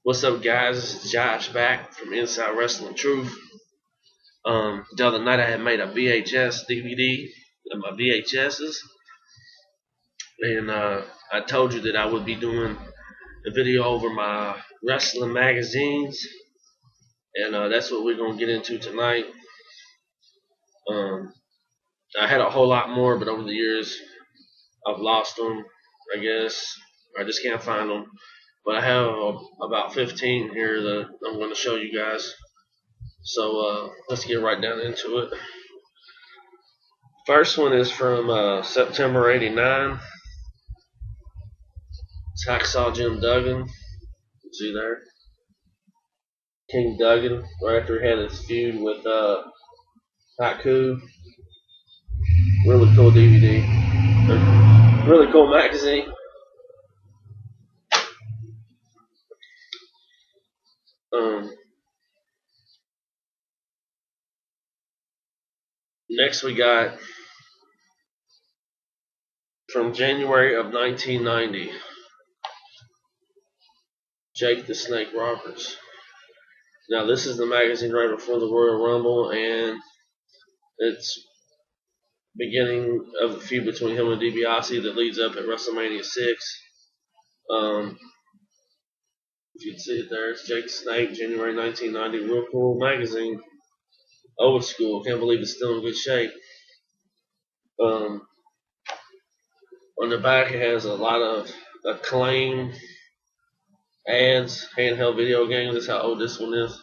What's up, guys? This is Josh back from Inside Wrestling Truth. The other night I had made a VHS DVD of my VHSs, and I told you that I would be doing a video over my wrestling magazines, and that's what we're gonna get into tonight. Um, I had a whole lot more, but over the years I've lost them, I guess. I just can't find them. But I have about 15 here that I'm going to show you guys. So let's get right down into it. First one is from September '89. It's Hacksaw Jim Duggan. See there? King Duggan, right after he had his feud with Haku. Really cool DVD. Really cool magazine. Next we got from January of 1990, Jake the Snake Roberts. Now this is the magazine right before the Royal Rumble, and it's beginning of the feud between him and DiBiase that leads up at WrestleMania 6. If you can see it there, it's Jake the Snake, January 1990. Real cool magazine. Old school. Can't believe it's still in good shape. On the back, it has a lot of Acclaim ads, handheld video games. That's how old this one is.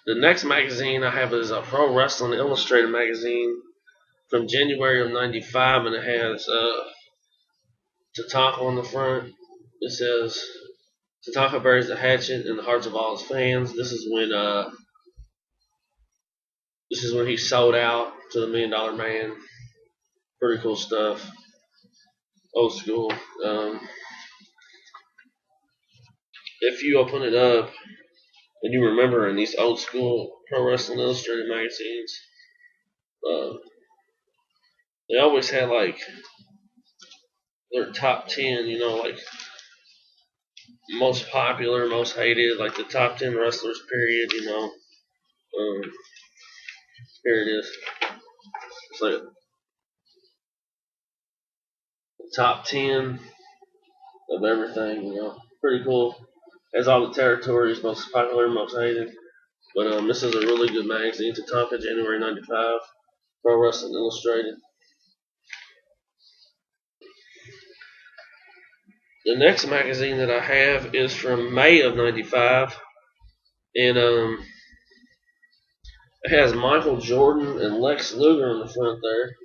The next magazine I have is a Pro Wrestling Illustrated magazine from January of '95, and it has Tatanka on the front. It says Tatanka buries the hatchet in the hearts of all his fans. This is when he sold out to the $1 Million Man. Pretty cool stuff. Old school. If you open it up and you remember in these old school Pro Wrestling Illustrated magazines, they always had like their top 10, like most popular, most hated, like the top 10 wrestlers, period, here it is. It's like top 10 of everything, Pretty cool. Has all the territories, most popular, most hated. But this is a really good magazine. Tatanka, January '95, Pro Wrestling Illustrated. The next magazine that I have is from May of '95, and it has Michael Jordan and Lex Luger on the front there.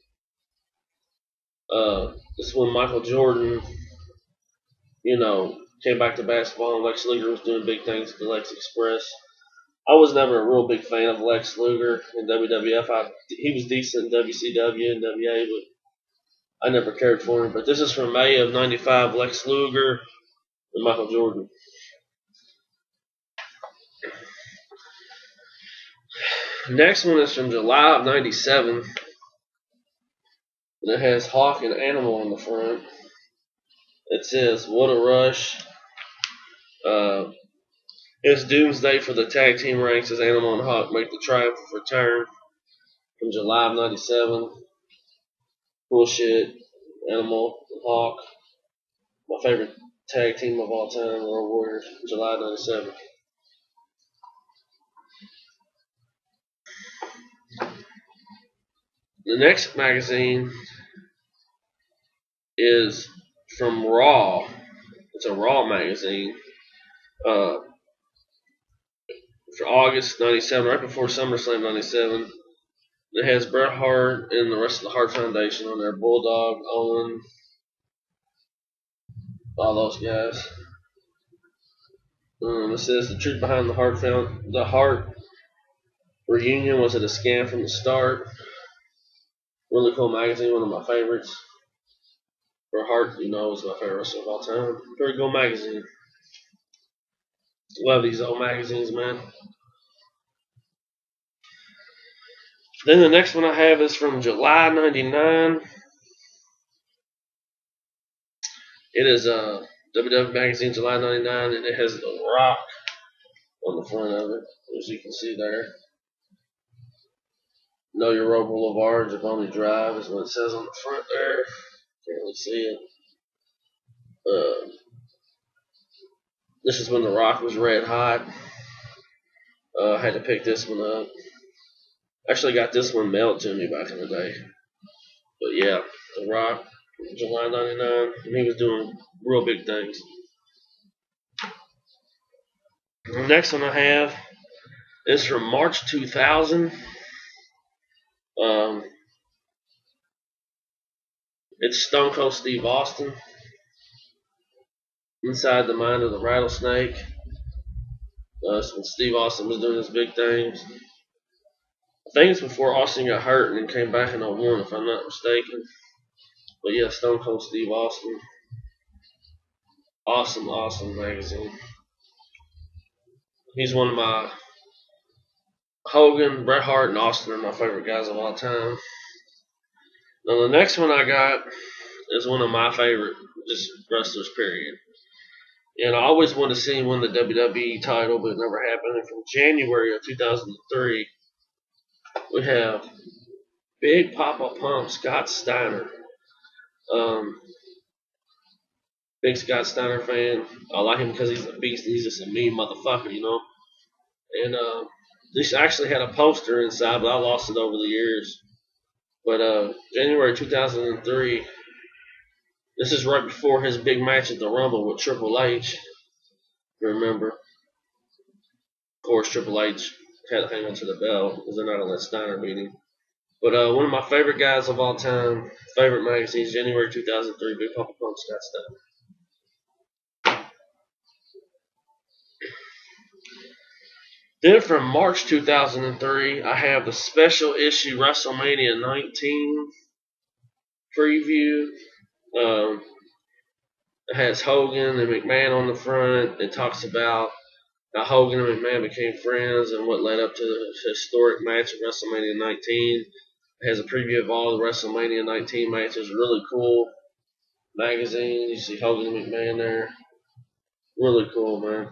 This is when Michael Jordan, came back to basketball, and Lex Luger was doing big things at the Lex Express. I was never a real big fan of Lex Luger in WWF. He was decent in WCW and WA, but I never cared for him. But this is from May of '95, Lex Luger and Michael Jordan. Next one is from July of '97. And it has Hawk and Animal on the front. It says, "What a rush." It's Doomsday for the tag team ranks as Animal and Hawk make the triumphant return from July of '97. Bullshit, Animal and Hawk. My favorite tag team of all time, World Warriors, July '97. The next magazine is from Raw. It's a Raw magazine. For August '97, right before SummerSlam '97. It has Bret Hart and the rest of the Hart Foundation on there. Bulldog, Owen, all those guys. It says the truth behind the Hart reunion was it a scam from the start. Really cool magazine, one of my favorites. Bret Hart, is my favorite wrestler of all time. Very cool magazine. Love these old magazines, man. Then the next one I have is from July '99. It is WWF Magazines July '99, and it has The Rock on the front of it, as you can see there. Know Your Road Boulevard, Jaboni Drive is what it says on the front there. Can't really see it. This is when The Rock was red hot. I had to pick this one up. Actually got this one mailed to me back in the day. But yeah, The Rock, July '99, and he was doing real big things. The next one I have is from March 2000. It's Stone Cold Steve Austin inside the mind of the rattlesnake. It's when Steve Austin was doing his big things. I think it's before Austin got hurt and then came back in '01, if I'm not mistaken. But yeah, Stone Cold Steve Austin. Awesome magazine. He's one of my Hogan, Bret Hart, and Austin are my favorite guys of all time. Now the next one I got is one of my favorite just wrestlers, period. And I always wanted to see him win the WWE title, but it never happened. And from January of 2003, we have Big Papa Pump Scott Steiner. Big Scott Steiner fan. I like him because he's a beast. He's just a mean motherfucker, you know. And this actually had a poster inside, but I lost it over the years. But January 2003, this is right before his big match at the Rumble with Triple H. Remember? Of course, Triple H had to hang on to the belt because they're not going to let Steiner beat him. But one of my favorite guys of all time, favorite magazines, January 2003, Big Papa Pump Scott Steiner. Then from March 2003, I have the special issue WrestleMania 19 preview. It has Hogan and McMahon on the front. It talks about how Hogan and McMahon became friends and what led up to the historic match at WrestleMania 19. It has a preview of all the WrestleMania 19 matches. Really cool magazine. You see Hogan and McMahon there. Really cool, man.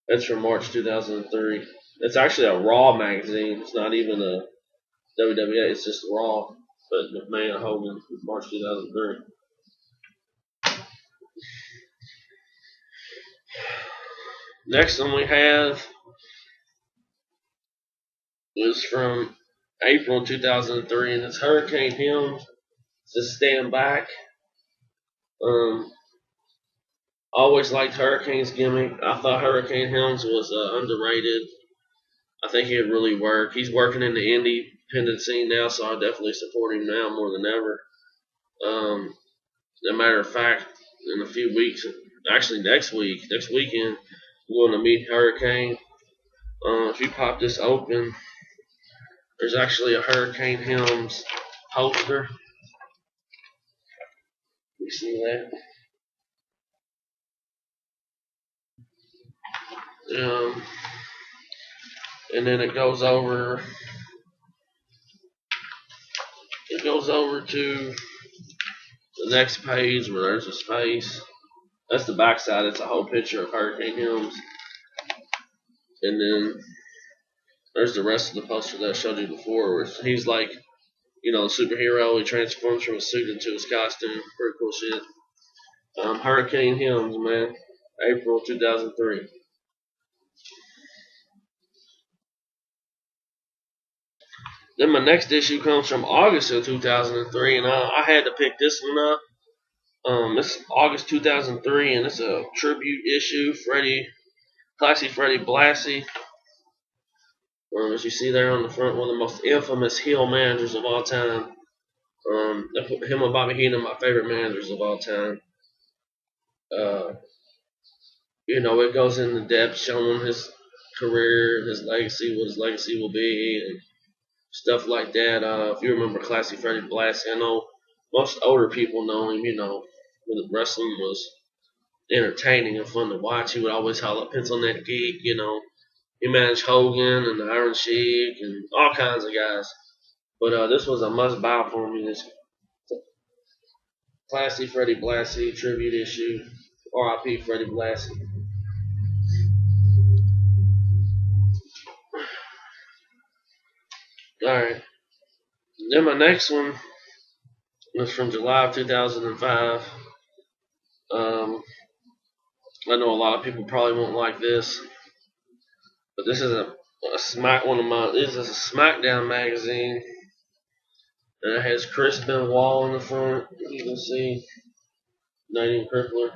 That's from March 2003. It's actually a Raw magazine. It's not even a WWF. It's just Raw. But McMahon and Hogan, March 2003. Next one we have is from April 2003, and it's Hurricane Helms. It's a Stand Back. Always liked Hurricane's gimmick. I thought Hurricane Helms was underrated. I think he'd really work. He's working in the independent scene now, so I definitely support him now more than ever. As a matter of fact, in a few weeks, actually next weekend, we're going to meet Hurricane. If you pop this open, there's actually a Hurricane Helms poster. You see that? And then it goes over to the next page where there's a space. That's the backside. It's a whole picture of Hurricane Helms. And then there's the rest of the poster that I showed you before, where he's like, you know, a superhero. He transforms from his suit into his costume. Pretty cool shit. Hurricane Helms, man. April 2003. Then my next issue comes from August of 2003, and I had to pick this one up. This is August 2003, and it's a tribute issue. Classy Freddie Blassie. As you see there on the front, one of the most infamous heel managers of all time. Him and Bobby Heenan, my favorite managers of all time. You know, it goes into depth showing his career, his legacy, what his legacy will be, and stuff like that. If you remember Classy Freddie Blassie, I know most older people know him, you know, when wrestling was entertaining and fun to watch. He would always holler Pencil Neck Geek, you know. He managed Hogan and the Iron Sheik and all kinds of guys. But this was a must buy for me. It's Classy Freddie Blassie tribute issue. R.I.P. Freddie Blassie. Alright. Then my next one was from July of 2005. I know a lot of people probably won't like this, but this is this is a SmackDown magazine, and it has Chris Benoit on the front. You can see Nathan Crippler.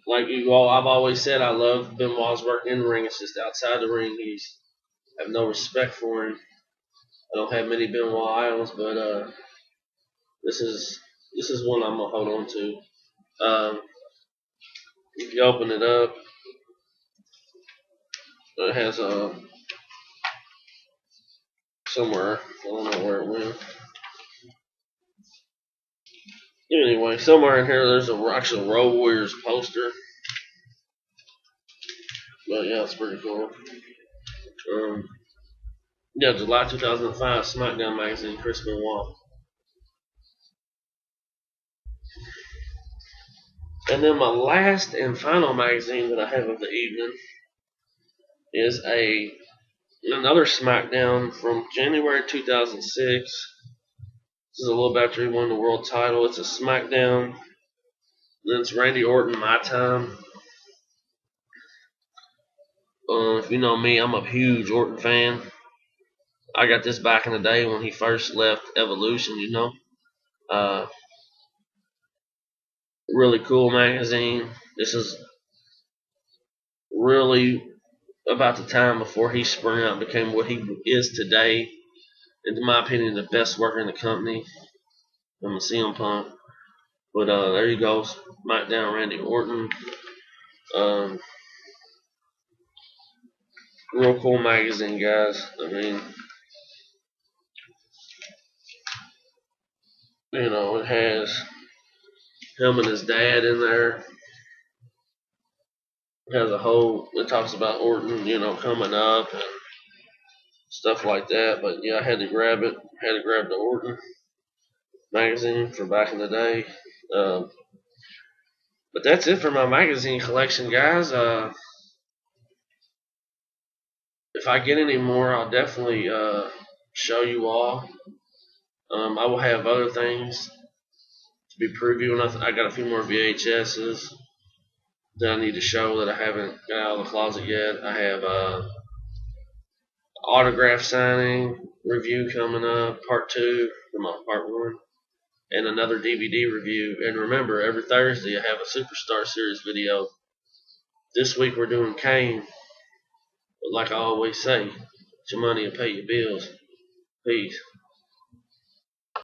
Like you all, I've always said I love Benoit's work in the ring. It's just outside the ring, I have no respect for him. I don't have many Benoit idols, but this is one I'm gonna hold on to. If you open it up, it has somewhere. I don't know where it went. Anyway, somewhere in here there's a actual Road Warriors poster. But yeah, it's pretty cool. Yeah, July 2005, SmackDown magazine, Chris Benoit. And then my last and final magazine that I have of the evening is another SmackDown from January 2006. This is a little bit after he won the world title. It's a SmackDown. Then it's Randy Orton, My Time. If you know me, I'm a huge Orton fan. I got this back in the day when he first left Evolution, you know. Really cool magazine. This is really about the time before he sprung out and became what he is today. And in my opinion, the best worker in the company. I'm a CM Punk. But there you go. SmackDown Randy Orton. Real cool magazine, guys. I mean, you know, it has him and his dad in there. It has it talks about Orton, you know, coming up and stuff like that. But yeah, I had to grab it. Had to grab the Orton magazine from back in the day. But that's it for my magazine collection, guys. If I get any more, I'll definitely show you all. I will have other things to be previewing. I got a few more VHSs that I need to show that I haven't got out of the closet yet. I have autograph signing review coming up, part 2 from part 1, and another DVD review. And remember, every Thursday I have a Superstar Series video. This week we're doing Kane. But like I always say, get your money and pay your bills. Peace.